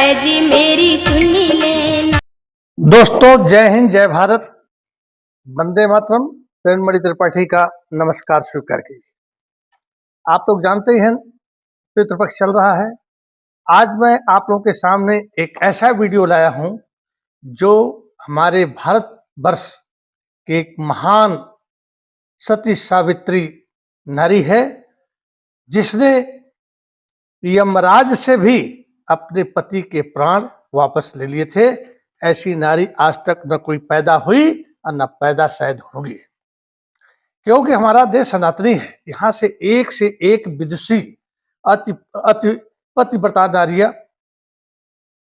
है जी मेरी सुनी लेना। दोस्तों, जय हिंद, जय भारत, वंदे मातरम। प्रेममणि त्रिपाठी का नमस्कार स्वीकार कीजिए। आप लोग जानते ही हैं पितृपक्ष चल रहा है। आज मैं आप लोगों के सामने एक ऐसा वीडियो लाया हूं जो हमारे भारत वर्ष के एक महान सती सावित्री नारी है, जिसने यमराज से भी अपने पति के प्राण वापस ले लिए थे। ऐसी नारी आज तक न कोई पैदा हुई और न पैदा शायद होगी, क्योंकि हमारा देश सनातनी है। यहाँ से एक विदुषी अति अति पतिव्रता नारियां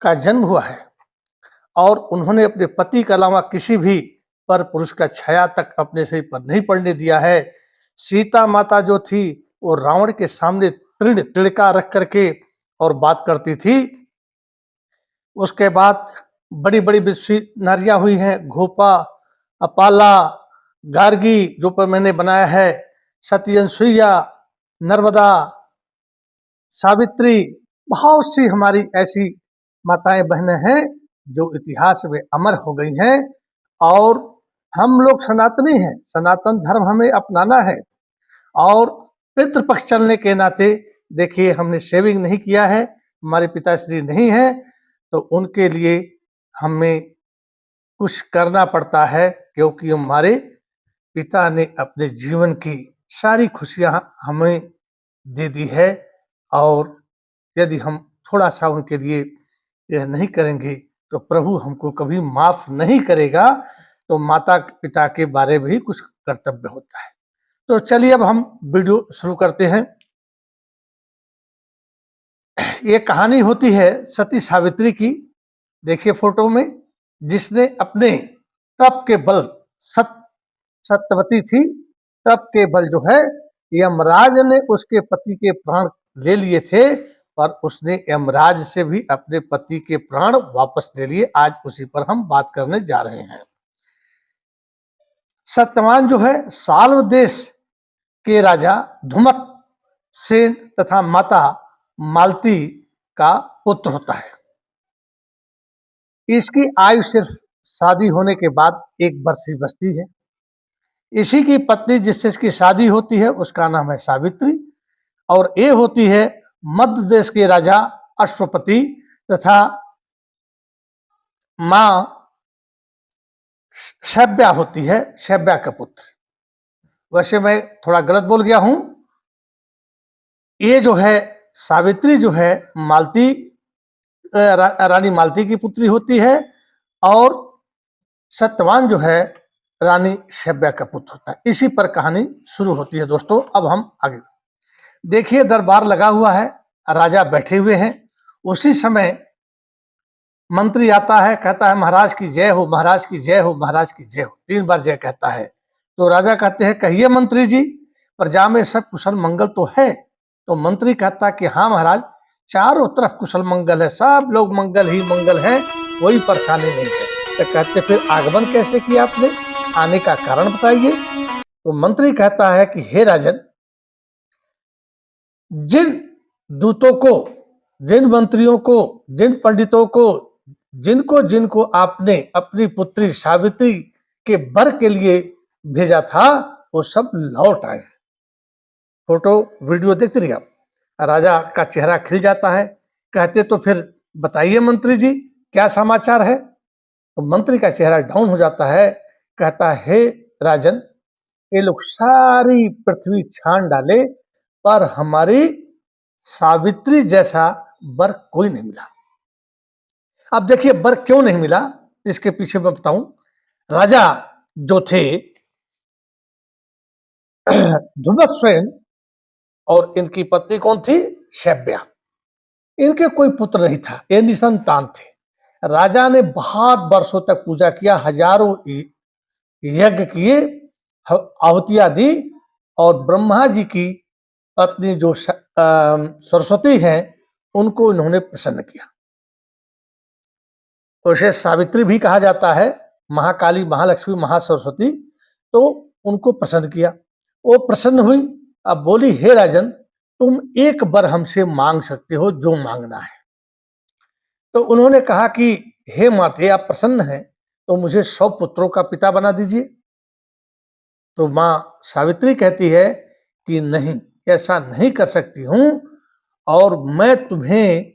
का जन्म हुआ है और उन्होंने अपने पति के अलावा किसी भी पर पुरुष का छाया तक अपने शरीर पर नहीं पड़ने दिया है। सीता माता जो थी वो रावण के सामने त्रिणिका रख करके और बात करती थी। उसके बाद बड़ी बड़ी विदुषी नारियां हुई हैं, घोपा, अपाला, गार्गी जो पर मैंने बनाया है, सती अनसुईया, नर्मदा, सावित्री, बहुत सी हमारी ऐसी माताएं बहनें हैं जो इतिहास में अमर हो गई हैं। और हम लोग सनातनी हैं, सनातन धर्म हमें अपनाना है। और पितृपक्ष चलने के नाते देखिए, हमने शेविंग नहीं किया है, हमारे पिताश्री नहीं है, तो उनके लिए हमें कुछ करना पड़ता है, क्योंकि हमारे पिता ने अपने जीवन की सारी खुशियां हमें दे दी है। और यदि हम थोड़ा सा उनके लिए यह नहीं करेंगे तो प्रभु हमको कभी माफ नहीं करेगा। तो माता पिता के बारे में भी कुछ कर्तव्य होता है। तो चलिए अब हम वीडियो शुरू करते हैं। ये कहानी होती है सती सावित्री की। देखिए फोटो में, जिसने अपने तप के बल, सत्यवती थी, तप के बल जो है यमराज ने उसके पति के प्राण ले लिए थे, पर उसने यमराज से भी अपने पति के प्राण वापस ले लिए। आज उसी पर हम बात करने जा रहे हैं। सत्यवान जो है साल्व देश के राजा धुमत सेन तथा माता मालती का पुत्र होता है। इसकी आयु सिर्फ शादी होने के बाद 1 वर्ष ही बचती है। इसी की पत्नी जिससे इसकी शादी होती है उसका नाम है सावित्री, और ये होती है मध्य देश के राजा अश्वपति तथा मां शैब्या होती है, शैब्या का पुत्र। वैसे मैं थोड़ा गलत बोल गया हूं। ये जो है सावित्री जो है मालती, रानी मालती की पुत्री होती है, और सत्यवान जो है रानी शैब्या का पुत्र होता है। इसी पर कहानी शुरू होती है। दोस्तों, अब हम आगे देखिए, दरबार लगा हुआ है, राजा बैठे हुए हैं। उसी समय मंत्री आता है, कहता है महाराज की जय हो, महाराज की जय हो, महाराज की जय हो। 3 बार जय कहता है। तो राजा कहते हैं कहिए मंत्री जी, प्रजा में सब कुशल मंगल तो है? तो मंत्री कहता है कि हाँ महाराज, चारों तरफ कुशल मंगल है, सब लोग मंगल ही मंगल है, कोई परेशानी नहीं है। तो कहते फिर आगमन कैसे किया आपने, आने का कारण बताइए। तो मंत्री कहता है कि हे राजन, जिन दूतों को, जिन मंत्रियों को, जिन पंडितों को, जिनको जिनको आपने अपनी पुत्री सावित्री के वर के लिए भेजा था, वो सब लौट आए। फोटो वीडियो देखते रहिए आप। राजा का चेहरा खिल जाता है। कहते तो फिर बताइए मंत्री जी, क्या समाचार है? तो मंत्री का चेहरा डाउन हो जाता है। कहता है हे राजन, ये लोग सारी पृथ्वी छान डाले, पर हमारी सावित्री जैसा वर कोई नहीं मिला। अब देखिए वर क्यों नहीं मिला, इसके पीछे मैं बताऊं। राजा जो थे धुम्रसेन, और इनकी पत्नी कौन थी? शैब्या। इनके कोई पुत्र नहीं था, ये निसंतान थे। राजा ने बहुत वर्षों तक पूजा किया, हजारों यज्ञ किए, आहुतियां दी, और ब्रह्मा जी की पत्नी जो सरस्वती हैं, उनको इन्होंने प्रसन्न किया। उसे सावित्री भी कहा जाता है, महाकाली, महालक्ष्मी, महासरस्वती। तो उनको प्रसन्न किया, वो प्रसन्न हुई। अब बोली हे राजन, तुम एक बार हमसे मांग सकते हो जो मांगना है। तो उन्होंने कहा कि हे माते, आप प्रसन्न हैं तो मुझे 100 पुत्रों का पिता बना दीजिए। तो मां सावित्री कहती है कि नहीं, ऐसा नहीं कर सकती हूं, और मैं तुम्हें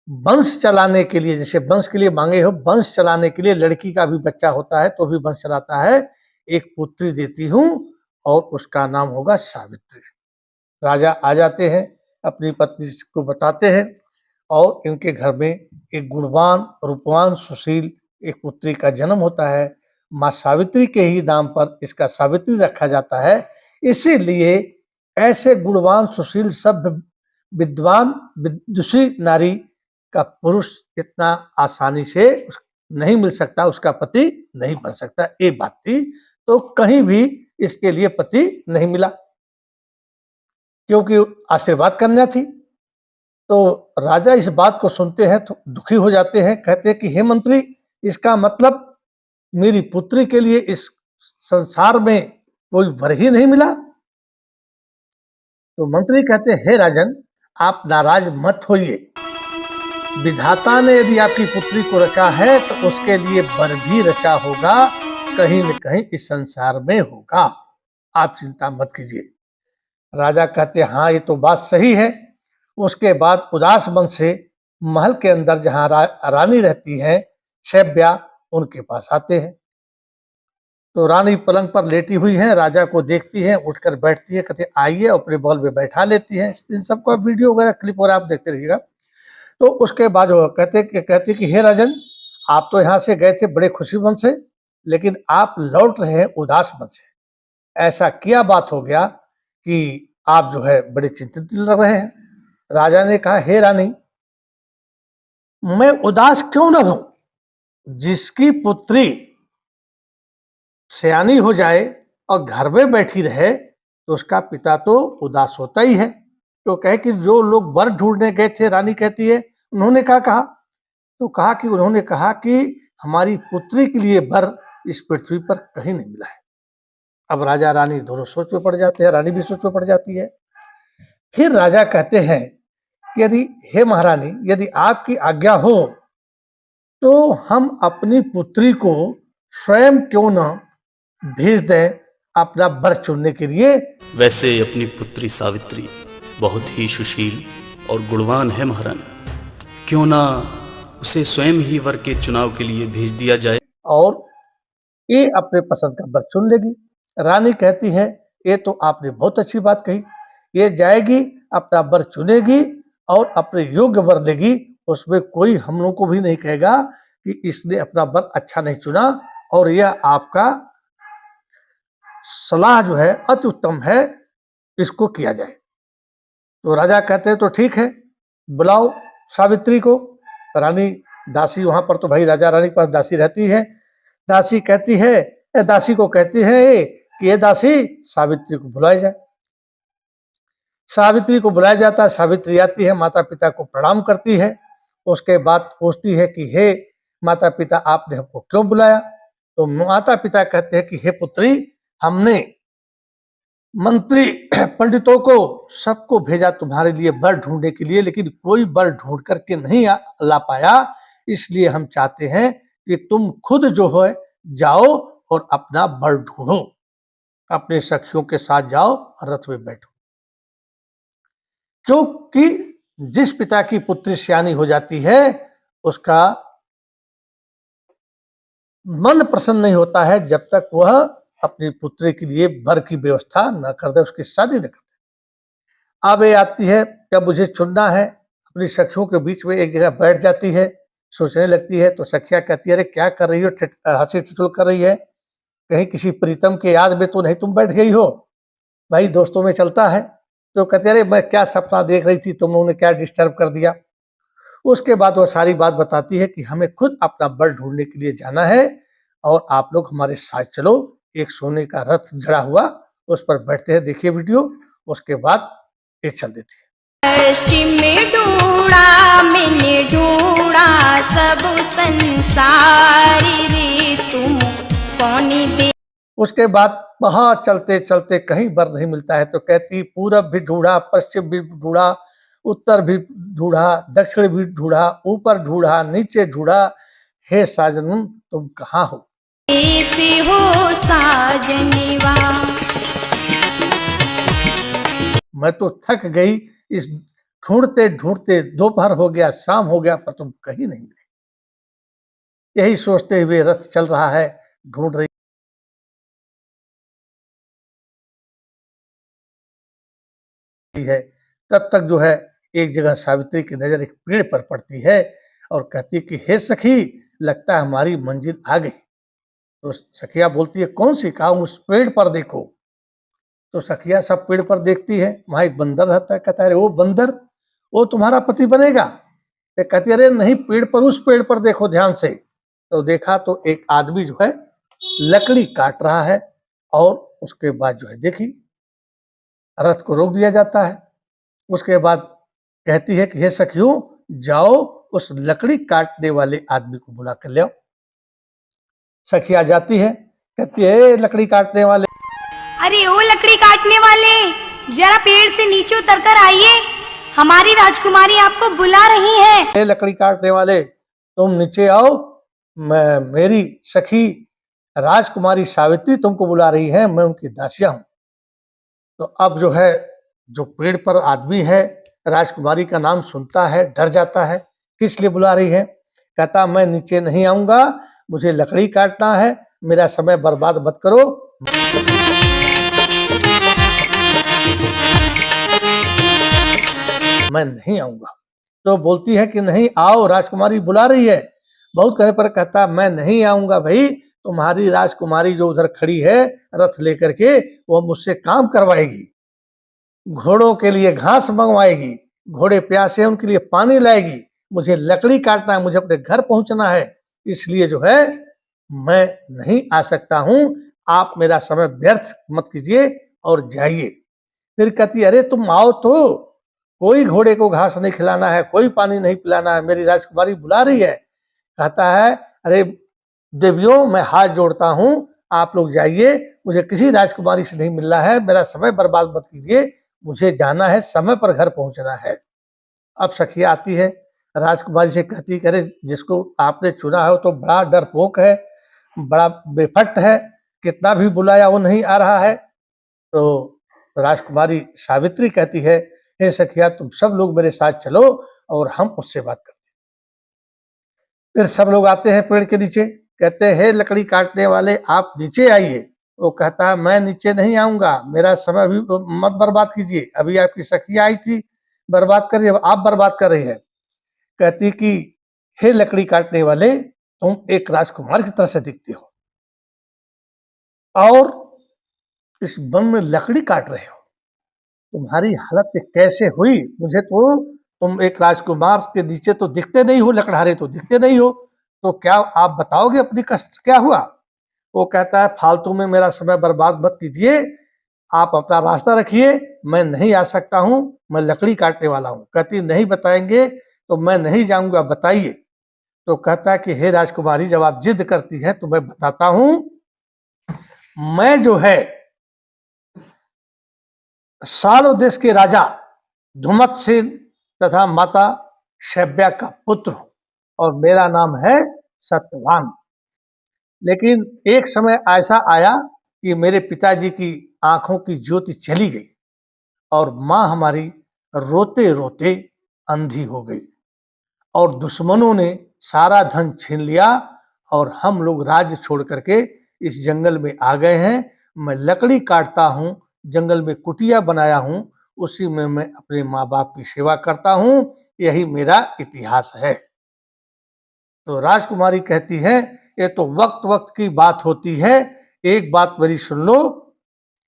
वंश चलाने के लिए, जैसे वंश के लिए मांगे हो, वंश चलाने के लिए, लड़की का भी बच्चा होता है तो भी वंश चलाता है, एक पुत्री देती हूं और उसका नाम होगा सावित्री। राजा आ जाते हैं, अपनी पत्नी को बताते हैं, और इनके घर में एक गुणवान, रूपवान, सुशील एक पुत्री का जन्म होता है। माँ सावित्री के ही नाम पर इसका सावित्री रखा जाता है। इसीलिए ऐसे गुणवान, सुशील, सभ्य, विद्वान, विदुषी नारी का पुरुष इतना आसानी से नहीं मिल सकता, उसका पति नहीं बन सकता, ये बात थी। तो कहीं भी इसके लिए पति नहीं मिला, क्योंकि आशीर्वाद कन्या थी। तो राजा इस बात को सुनते हैं तो दुखी हो जाते हैं, कहते हैं कि हे मंत्री, इसका मतलब मेरी पुत्री के लिए इस संसार में कोई वर ही नहीं मिला। तो मंत्री कहते हैं, हे राजन, आप नाराज मत होइए, विधाता ने यदि आपकी पुत्री को रचा है तो उसके लिए वर भी रचा होगा, कहीं न कहीं इस संसार में होगा, आप चिंता मत कीजिए। राजा कहते हैं, हाँ ये तो बात सही है। उसके बाद उदास मन से महल के अंदर जहां रानी रहती है शैब्या, उनके पास आते हैं। तो रानी पलंग पर लेटी हुई है, राजा को देखती है, उठकर बैठती है, कहते आइए, अपने बॉल में बैठा लेती है। इन सबका वीडियो वगैरह क्लिप वगैरह आप देखते रहिएगा। तो उसके बाद वो कहते कि हे राजन, आप तो यहाँ से गए थे बड़े खुशी मन से, लेकिन आप लौट रहे हैं उदास मन से। ऐसा क्या बात हो गया कि आप जो है बड़े चिंतित लग रहे हैं? राजा ने कहा, हे रानी, मैं उदास क्यों न हूं? जिसकी पुत्री सयानी हो जाए और घर में बैठी रहे तो उसका पिता तो उदास होता ही है। तो कहे कि जो लोग वर ढूंढने गए थे, रानी कहती है, उन्होंने क्या कहा? तो कहा कि उन्होंने कहा कि हमारी पुत्री के लिए वर इस पृथ्वी पर कहीं नहीं मिला है। अब राजा रानी दोनों सोच में पड़ जाते हैं, रानी भी सोच में पड़ जाती है। फिर राजा कहते हैं कि यदि, हे महारानी, यदि आपकी आज्ञा हो तो हम अपनी पुत्री को स्वयं क्यों न भेज दें अपना वर चुनने के लिए। वैसे अपनी पुत्री सावित्री बहुत ही सुशील और गुणवान है महारानी, क्यों ना उसे स्वयं ही वर के चुनाव के लिए भेज दिया जाए और ये अपने पसंद का वर चुन लेगी। रानी कहती है, ये तो आपने बहुत अच्छी बात कही, ये जाएगी, अपना वर चुनेगी और अपने योग्य वर लेगी, उसमें कोई हम लोगों को भी नहीं कहेगा कि इसने अपना वर अच्छा नहीं चुना, और यह आपका सलाह जो है अति उत्तम है, इसको किया जाए। तो राजा कहते हैं, तो ठीक है, बुलाओ सावित्री को। रानी दासी वहां पर, तो भाई राजा रानी के पास दासी रहती है। दासी कहती है, दासी को कहती है कि ये दासी, सावित्री को बुलाया जाए। सावित्री को बुलाया जाता है। सावित्री आती है, माता पिता को प्रणाम करती है। उसके बाद पूछती है कि हे माता पिता, आपने हमको क्यों बुलाया? तो माता पिता कहते हैं कि हे पुत्री, हमने मंत्री पंडितों को सबको भेजा तुम्हारे लिए वर ढूंढने के लिए, लेकिन कोई वर ढूंढ करके नहीं ला पाया। इसलिए हम चाहते हैं कि तुम खुद जो है जाओ और अपना वर ढूंढो, अपने सखियों के साथ जाओ, रथ में बैठो। क्योंकि जिस पिता की पुत्री सयानी हो जाती है उसका मन प्रसन्न नहीं होता है जब तक वह अपनी पुत्री के लिए वर की व्यवस्था न कर दे, उसकी शादी न कर दे। अब ये आती है, जब मुझे चुनना है, अपनी सखियों के बीच में एक जगह बैठ जाती है, सोचने लगती है। तो सखिया कहती है, अरे क्या कर रही हो, हंसी ठिठोल कर रही है, कहीं किसी प्रीतम के याद में तो नहीं तुम बैठ गई हो? भाई दोस्तों में चलता है। तो कहते, अरे मैं क्या सपना देख रही थी, तुम लोगों ने क्या डिस्टर्ब कर दिया। उसके बाद वह सारी बात बताती है कि हमें खुद अपना वर ढूंढने के लिए जाना है और आप लोग हमारे साथ चलो। एक सोने का रथ जड़ा हुआ, उस पर बैठते हैं। देखिए वीडियो, उसके बाद ये चल देती है। पश्चिम में ढूंढा मैंने, ढूंढा सब संसारी रे, तुम कौन दे। उसके बाद वहां चलते चलते कहीं वर नहीं मिलता है। तो कहती, पूरब भी ढूंढा, पश्चिम भी ढूंढा, उत्तर भी ढूंढा, दक्षिण भी ढूंढा, ऊपर ढूंढा, नीचे ढूंढा, हे साजन तुम कहाँ हो। कैसे हो साजनवा। मैं तो थक गई इस ढूंढते ढूंढते, दोपहर हो गया, शाम हो गया, पर तुम कहीं नहीं मिले। यही सोचते हुए रथ चल रहा है, ढूंढ रही है। तब तक जो है एक जगह सावित्री की नजर एक पेड़ पर पड़ती है और कहती है कि हे सखी, लगता है हमारी मंजिल आ गई। तो सखिया बोलती है कौन सी? कहा उस पेड़ पर देखो। तो सखिया सब पेड़ पर देखती है, वहां एक बंदर रहता है। कहता है अरे वो बंदर, वो तुम्हारा पति बनेगा? तो कहती है अरे नहीं, पेड़ पर, उस पेड़ पर देखो ध्यान से। तो देखा तो एक आदमी जो है लकड़ी काट रहा है और उसके बाद जो है देखी रथ को रोक दिया जाता है। उसके बाद कहती है कि हे सखियों, जाओ उस लकड़ी काटने वाले आदमी को बुला कर ले आओ। सखिया जाती है, कहती है लकड़ी काटने वाले, अरे ओ लकड़ी काटने वाले, जरा पेड़ से नीचे उतर कर आइए, हमारी राजकुमारी आपको बुला रही है। हे लकड़ी काटने वाले, तुम नीचे आओ, मैं, मेरी सखी राजकुमारी सावित्री तुमको बुला रही है, मैं उनकी दासिया हूं। तो अब जो है, जो पेड़ पर आदमी है, राजकुमारी का नाम सुनता है, डर जाता है, किस लिए बुला रही है? कहता मैं नीचे नहीं आऊंगा, मुझे लकड़ी काटना है, मेरा समय बर्बाद मत करो, मैं नहीं आऊंगा। तो बोलती है कि नहीं आओ, राजकुमारी बुला रही है। बहुत कहने पर कहता मैं नहीं आऊंगा भाई, तुम्हारी राजकुमारी जो उधर खड़ी है रथ लेकर के, वो मुझसे काम करवाएगी, घोड़ों के लिए घास मंगवाएगी, घोड़े प्यासे हैं उनके लिए पानी लाएगी, मुझे लकड़ी काटना है, मुझे अपने घर पहुंचना है, इसलिए जो है मैं नहीं आ सकता हूं, आप मेरा समय व्यर्थ मत कीजिए और जाइए। फिर कहती अरे तुम आओ तो, कोई घोड़े को घास नहीं खिलाना है, कोई पानी नहीं पिलाना है, मेरी राजकुमारी बुला रही है। कहता है अरे देवियों, मैं हाथ जोड़ता हूं, आप लोग जाइए, मुझे किसी राजकुमारी से नहीं मिलना है, मेरा समय बर्बाद मत कीजिए, मुझे जाना है, समय पर घर पहुंचना है। अब सखिया आती है, राजकुमारी से कहती अरे जिसको आपने चुना है वो तो बड़ा डरपोक है, बड़ा बेफट है, कितना भी बुलाया वो नहीं आ रहा है। तो राजकुमारी सावित्री कहती है हे सखिया, तुम सब लोग मेरे साथ चलो और हम उससे बात करते हैं। फिर सब लोग आते हैं पेड़ के नीचे, कहते हैं हे लकड़ी काटने वाले, आप नीचे आइए। वो कहता है मैं नीचे नहीं आऊंगा, मेरा समय भी मत बर्बाद कीजिए, अभी आपकी सखिया आई थी, बर्बाद कर रही है, आप बर्बाद कर रही है। कहती कि हे लकड़ी काटने वाले, तुम एक राजकुमार की तरह से दिखते हो और इस वन में लकड़ी काट रहे हो, तुम्हारी हालत कैसे हुई? मुझे तो तुम एक राजकुमार के नीचे तो दिखते नहीं हो, लकड़हारे तो दिखते नहीं हो, तो क्या आप बताओगे अपनी कष्ट क्या हुआ? वो कहता है फालतू में मेरा समय बर्बाद मत कीजिए, आप अपना रास्ता रखिए, मैं नहीं आ सकता हूं, मैं लकड़ी काटने वाला हूं। कहती नहीं बताएंगे तो मैं नहीं जाऊंगा, बताइए। तो कहता है कि हे राजकुमारी, जब आप जिद करती हैं तो मैं बताता हूं, मैं जो है सालो देश के राजा धुमतसेन तथा माता शैब्या का पुत्र हूं और मेरा नाम है सत्यवान। लेकिन एक समय ऐसा आया कि मेरे पिताजी की आंखों की ज्योति चली गई और मां हमारी रोते रोते अंधी हो गई और दुश्मनों ने सारा धन छीन लिया और हम लोग राज्य छोड़ करके इस जंगल में आ गए हैं। मैं लकड़ी काटता हूं, जंगल में कुटिया बनाया हूं, उसी में मैं अपने माँ बाप की सेवा करता हूं, यही मेरा इतिहास है। तो राजकुमारी कहती है ये तो वक्त वक्त की बात होती है, एक बात मेरी सुन लो,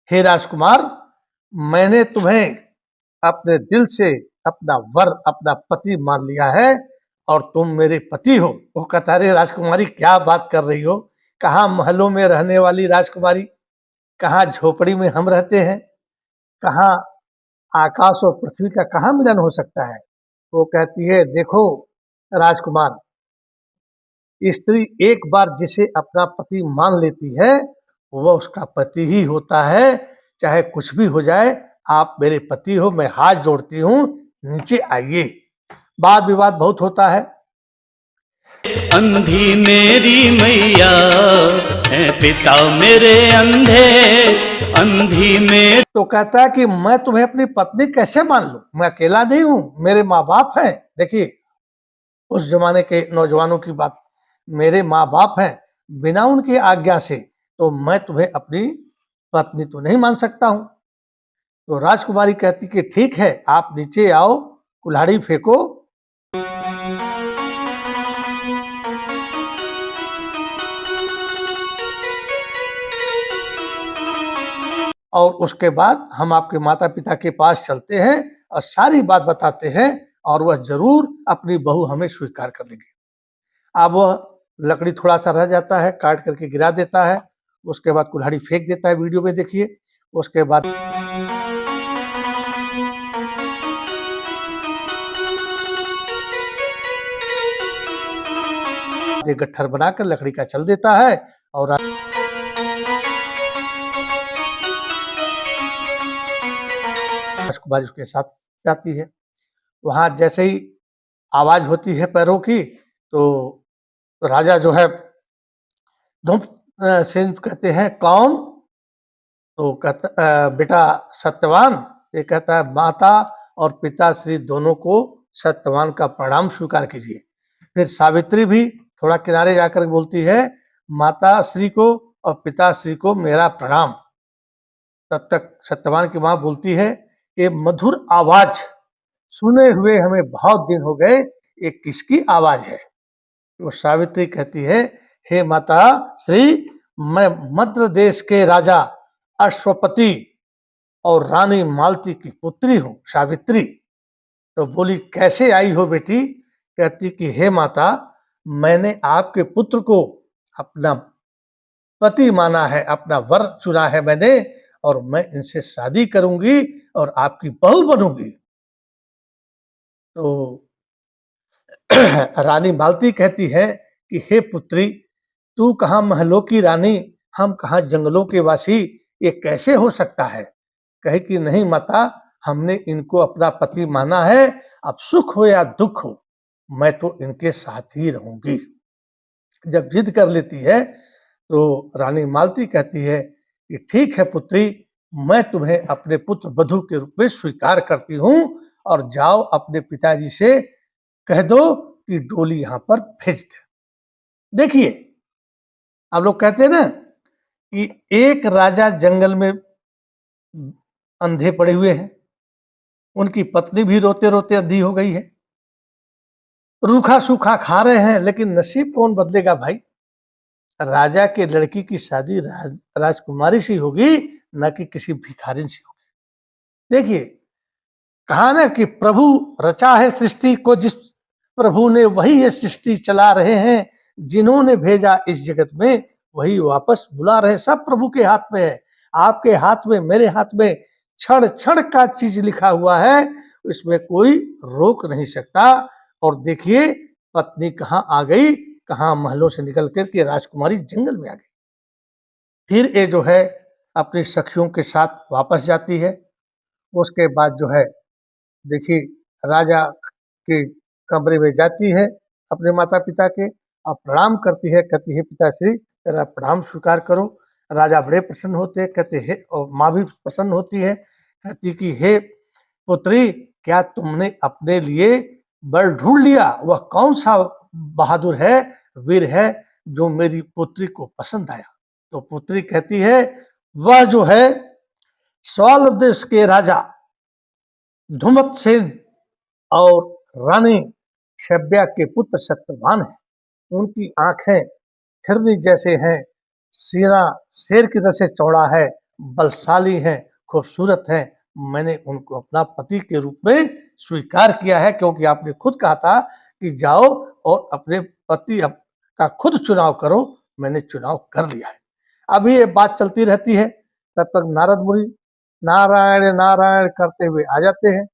हे राजकुमार, मैंने तुम्हें अपने दिल से अपना वर, अपना पति मान लिया है और तुम मेरे पति हो। वो कहता है राजकुमारी क्या बात कर रही हो, कहाँ महलों में रहने वाली राजकुमारी, कहाँ झोपड़ी में हम रहते हैं, कहाँ आकाश और पृथ्वी का कहाँ मिलन हो सकता है। वो कहती है देखो राजकुमार, स्त्री एक बार जिसे अपना पति मान लेती है वह उसका पति ही होता है, चाहे कुछ भी हो जाए, आप मेरे पति हो, मैं हाथ जोड़ती हूँ नीचे आइए। वाद विवाद बहुत होता है। अंधी मेरी मैया है, पिता मेरे अंधे, अंधी मेरी। तो कहता है कि मैं तुम्हें अपनी पत्नी कैसे मान लूं, मैं अकेला नहीं हूं, मेरे माँ बाप हैं। देखिए उस जमाने के नौजवानों की बात, मेरे माँ बाप हैं, बिना उनकी आज्ञा से तो मैं तुम्हें अपनी पत्नी तो नहीं मान सकता हूं। तो राजकुमारी कहती कि ठीक है, आप नीचे आओ, कुल्हाड़ी फेंको। और उसके बाद हम आपके माता पिता के पास चलते हैं और सारी बात बताते हैं, और वह जरूर अपनी बहू हमें स्वीकार कर लेंगे। अब वह लकड़ी थोड़ा सा रह जाता है, काट करके गिरा देता है, उसके बाद कुल्हाड़ी फेंक देता है, वीडियो में देखिए। उसके बाद एक गट्ठर बनाकर लकड़ी का चल देता है और राजकुमारी उसके साथ जाती है। वहां जैसे ही आवाज होती है पैरों की, तो राजा जो है धूप सेन कहते हैं कौन? तो कहता बेटा सत्यवान। ये कहता है माता और पिता श्री दोनों को सत्यवान का प्रणाम स्वीकार कीजिए। फिर सावित्री भी थोड़ा किनारे जाकर बोलती है माता श्री को और पिता श्री को मेरा प्रणाम। तब तक सत्यवान की माँ बोलती है ये मधुर आवाज सुने हुए हमें बहुत दिन हो गए, ये किसकी आवाज है? तो सावित्री कहती है हे माता श्री, मैं मद्र देश के राजा अश्वपति और रानी मालती की पुत्री हूँ सावित्री। तो बोली कैसे आई हो बेटी? कहती कि हे माता, मैंने आपके पुत्र को अपना पति माना है, अपना वर चुना है मैंने, और मैं इनसे शादी करूंगी और आपकी बहू बनूंगी। तो रानी मालती कहती है कि हे पुत्री, तू कहाँ महलों की रानी, हम कहाँ जंगलों के वासी, ये कैसे हो सकता है? कहे कि नहीं माता, हमने इनको अपना पति माना है, अब सुख हो या दुख हो मैं तो इनके साथ ही रहूंगी। जब जिद कर लेती है तो रानी मालती कहती है कि ठीक है पुत्री, मैं तुम्हें अपने पुत्र वधू के रूप में स्वीकार करती हूँ, और जाओ अपने पिताजी से कह दो कि डोली यहां पर भेज दे। देखिए आप लोग कहते हैं ना कि एक राजा जंगल में अंधे पड़े हुए हैं, उनकी पत्नी भी रोते रोते अंधी हो गई है, रूखा सूखा खा रहे हैं, लेकिन नसीब कौन बदलेगा भाई? राजा के लड़की की शादी राजकुमारी से होगी, न कि किसी भिखारिन से होगी। देखिए कहा ना कि प्रभु रचा है सृष्टि को, जिस प्रभु ने वही ये सृष्टि चला रहे हैं, जिन्होंने भेजा इस जगत में वही वापस बुला रहे। सब प्रभु के हाथ में है, आपके हाथ में, मेरे हाथ में क्षण क्षण का चीज लिखा हुआ है, इसमें कोई रोक नहीं सकता। और देखिए पत्नी कहाँ आ गई, कहाँ महलों से निकल करके राजकुमारी जंगल में आ गई। फिर ये जो है अपनी सखियों के साथ वापस जाती है। उसके बाद जो है देखिए राजा के कमरे में जाती है अपने माता पिता के, और प्रणाम करती है, कहती है पिताश्री तेरा प्रणाम स्वीकार करो। राजा बड़े प्रसन्न होते हैं, कहते हैं, और माँ भी प्रसन्न होती है, कहती कि हे पुत्री, क्या तुमने अपने लिए वर ढूंढ लिया? वह कौन सा बहादुर है, वीर है, जो मेरी पुत्री को पसंद आया? तो पुत्री कहती है वह जो है सौल देश के राजा धुमत सेन और रानी शब्या के पुत्र सत्यवान है। उनकी आंखें हिरनी जैसे हैं, सीना शेर की तरह से चौड़ा है, बलशाली है, खूबसूरत है। मैंने उनको अपना पति के रूप में स्वीकार किया है, क्योंकि आपने खुद कहा था कि जाओ और अपने पति का खुद चुनाव करो। मैंने चुनाव कर लिया है। अभी ये बात चलती रहती है, तब तक नारद मुनि नारायण नारायण करते हुए आ जाते हैं।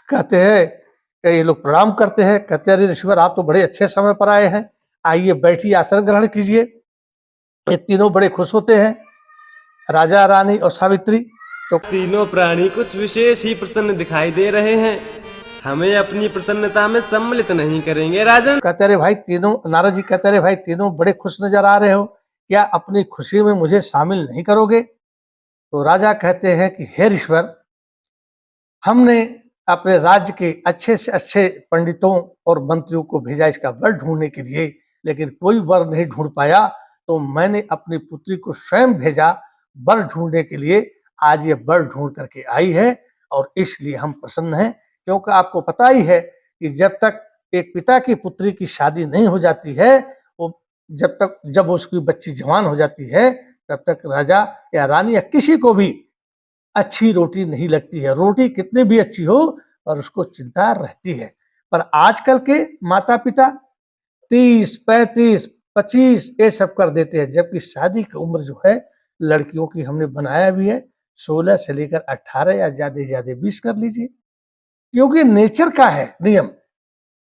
कहते हैं कि ये लोग प्रणाम करते हैं, कहते हैं अरे ऋषिवर आप तो बड़े अच्छे समय पर आए हैं, आइए बैठिए, आसन ग्रहण कीजिए। ये तीनों बड़े खुश होते हैं, राजा रानी और सावित्री। तो तीनों प्राणी कुछ विशेष ही प्रसन्न दिखाई दे रहे हैं। हमें अपनी प्रसन्नता में सम्मिलित नहीं करेंगे राजन। कहते अरे भाई तीनों, नारद जी कहते अरे भाई तीनों बड़े खुश नजर आ रहे हो, क्या अपनी खुशी में मुझे शामिल नहीं करोगे? तो राजा कहते हैं कि हे ऋषवर, हमने अपने राज्य के अच्छे से अच्छे पंडितों और मंत्रियों को भेजा इसका वर ढूंढने के लिए, लेकिन कोई वर नहीं ढूंढ पाया, तो मैंने अपनी पुत्री को स्वयं भेजा वर ढूंढने के लिए। आज ये वर ढूंढ करके आई है और इसलिए हम प्रसन्न हैं, क्योंकि आपको पता ही है कि जब तक एक पिता की पुत्री की शादी नहीं हो जाती है, वो जब उसकी बच्ची जवान हो जाती है, तब तक राजा या रानी या किसी को भी अच्छी रोटी नहीं लगती है। रोटी कितनी भी अच्छी हो और उसको चिंता रहती है। पर आजकल के माता पिता 30, 35, 25 ये सब कर देते हैं, जबकि शादी की उम्र जो है लड़कियों की हमने बनाया भी है 16 से लेकर 18 या ज्यादा से ज्यादा 20 कर लीजिए, क्योंकि नेचर का है नियम।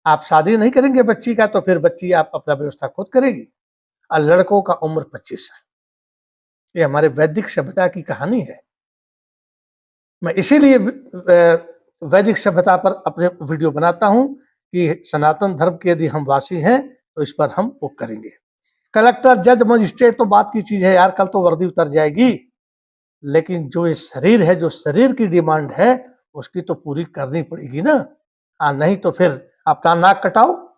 आप शादी नहीं करेंगे बच्ची का तो फिर बच्ची आप अपना व्यवस्था खुद करेगी। और लड़कों का उम्र 25 है। ये हमारे वैदिक सभ्यता की कहानी है। मैं इसीलिए वैदिक सभ्यता पर अपने वीडियो बनाता हूं कि सनातन धर्म के यदि हम वासी हैं तो इस पर हम वो करेंगे। कलेक्टर, जज, मजिस्ट्रेट तो बात की चीज है यार, कल तो वर्दी उतर जाएगी, लेकिन जो ये शरीर है, जो शरीर की डिमांड है, उसकी तो पूरी करनी पड़ेगी ना। नहीं तो फिर अपना नाक कटाओ,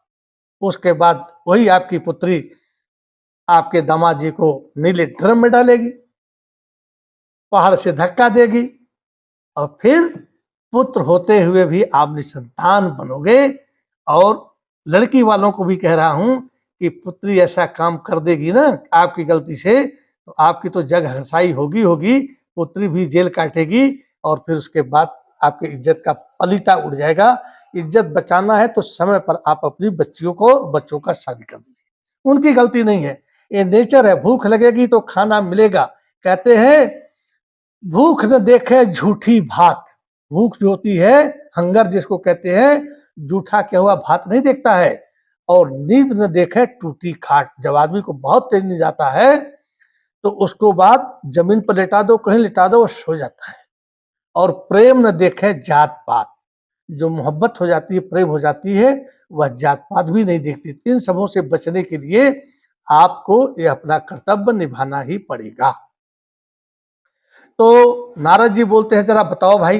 उसके बाद वही आपकी पुत्री आपके दामाद जी को नीले ड्रम में डालेगी, पहाड़ से धक्का देगी, और फिर पुत्र होते हुए भी आप निसंतान बनोगे। और लड़की वालों को भी कह रहा हूं कि पुत्री ऐसा काम कर देगी ना आपकी गलती से, तो आपकी तो जग हंसाई होगी, पुत्री भी जेल काटेगी, और फिर उसके बाद आपकी इज्जत का पलीता उड़ जाएगा। इज्जत बचाना है तो समय पर आप अपनी बच्चों का शादी कर दीजिए, उनकी गलती नहीं है, ये नेचर है। भूख लगेगी तो खाना मिलेगा। कहते हैं भूख न देखे झूठी भात। भूख जो होती है, हंगर जिसको कहते हैं, जूठा क्या हुआ भात नहीं देखता है। और नींद न देखे टूटी खाट। जब आदमी को बहुत तेज नींद आता है तो उसको बाद जमीन पर लेटा दो, कहीं लेटा दो, वो सो जाता है। और प्रेम न देखे जात पात। जो मोहब्बत हो जाती है, प्रेम हो जाती है, वह जात पात भी नहीं देखती। इन सबों से बचने के लिए आपको ये अपना कर्तव्य निभाना ही पड़ेगा। तो नारद जी बोलते हैं जरा बताओ भाई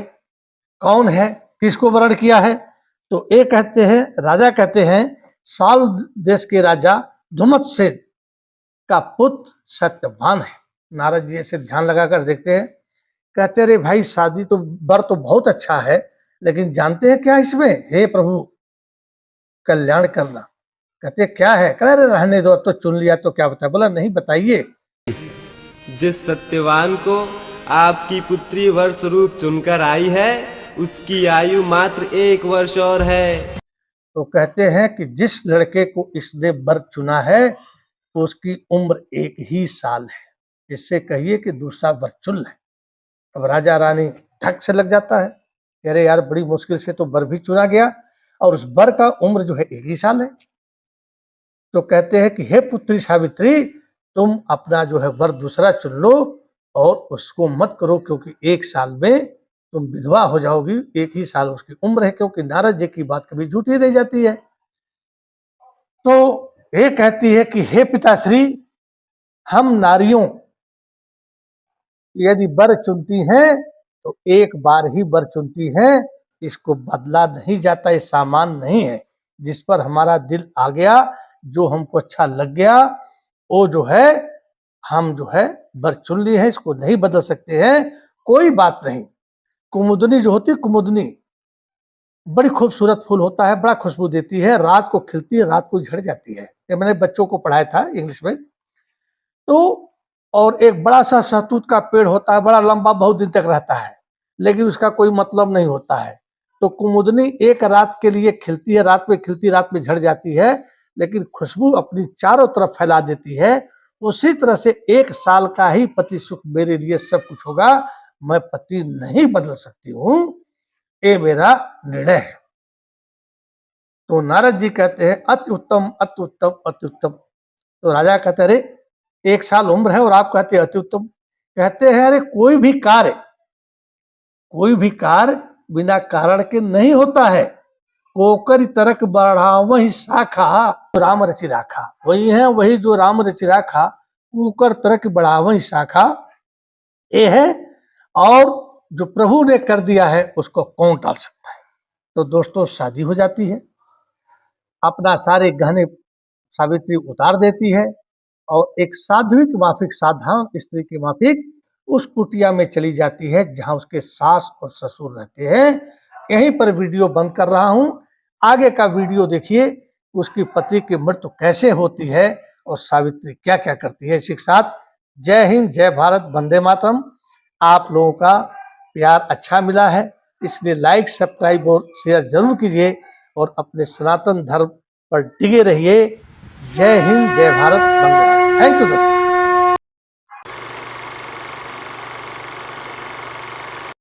कौन है, किसको वरण किया है? तो ये कहते हैं, राजा कहते हैं साल देश के राजा धुमत्सेन का पुत्र सत्यवान है। नारद जी ऐसे ध्यान लगाकर देखते हैं, कहते अरे भाई शादी तो वर तो बहुत अच्छा है, लेकिन जानते हैं क्या इसमें? हे प्रभु कल्याण करना। कहते क्या है? कह रहे रहने दो, अब तो चुन लिया तो क्या बताए। बोला नहीं बताइए। जिस सत्यवान को आपकी पुत्री वर स्वरूप चुनकर आई है, उसकी आयु मात्र 1 वर्ष और है। तो कहते हैं कि जिस लड़के को इसने वर चुना है तो उसकी उम्र 1 ही साल है। इससे कहिए कि दूसरा वर चुन ले। अब राजा रानी धक से लग जाता है, अरे यार बड़ी मुश्किल से तो वर भी चुना गया, और उस वर का उम्र जो है 1 ही साल है। तो कहते हैं कि हे पुत्री सावित्री, तुम अपना जो है वर दूसरा चुन लो और उसको मत करो, क्योंकि 1 साल में तुम विधवा हो जाओगी। 1 ही साल उसकी उम्र है, क्योंकि नारद जी की बात कभी झूठी नहीं जाती है। तो ये कहती है कि हे पिताश्री, हम नारियों यदि वर चुनती हैं तो एक बार ही वर चुनती हैं, इसको बदला नहीं जाता। ये सामान नहीं है, जिस पर हमारा दिल आ गया, जो हमको अच्छा लग गया, वो जो है हम जो है वर चुन लिए हैं, इसको नहीं बदल सकते हैं। कोई बात नहीं। कुमुदनी जो होती है, कुमुदनी बड़ी खूबसूरत फूल होता है, बड़ा खुशबू देती है, रात को खिलती है, रात को झड़ जाती है। ये मैंने बच्चों को पढ़ाया था इंग्लिश में। तो और एक बड़ा सा शहतूत का पेड़ होता है, बड़ा लंबा, बहुत दिन तक रहता है, लेकिन उसका कोई मतलब नहीं होता है। तो कुमुदनी एक रात के लिए खिलती है, रात में खिलती, रात में झड़ जाती है, लेकिन खुशबू अपनी चारों तरफ फैला देती है। उसी तरह से 1 साल का ही पति सुख मेरे लिए सब कुछ होगा। मैं पति नहीं बदल सकती हूँ, ये मेरा निर्णय है। तो नारद जी कहते हैं अति उत्तम, अति उत्तम, अति उत्तम। तो राजा कहते अरे 1 साल उम्र है और आप कहते हैं अति उत्तम। कहते हैं अरे कोई भी कार्य बिना कारण के नहीं होता है। कोकर तरक बढ़ावहि शाखा राम रचि राखा। वही है, वही जो राम रचि राखा, कोकर तरक बढ़ावहि शाखा, ये है। और जो प्रभु ने कर दिया है उसको कौन टाल सकता है। तो दोस्तों शादी हो जाती है, अपना सारे गहने सावित्री उतार देती है और एक साध्वी की माफिक, साधारण स्त्री की माफिक उस कुटिया में चली जाती है जहां उसके सास और ससुर रहते हैं। यहीं पर वीडियो बंद कर रहा हूं। आगे का वीडियो देखिए, उसकी पति की मृत्यु कैसे होती है और सावित्री क्या क्या करती है। इसी के साथ जय हिंद, जय भारत, वंदे मातरम। आप लोगों का प्यार अच्छा मिला है, इसलिए लाइक, सब्सक्राइब और शेयर जरूर कीजिए और अपने सनातन धर्म पर टिके रहिए। जय हिंद, जय भारत, वंदे मातरम। थैंक यू दोस्तों।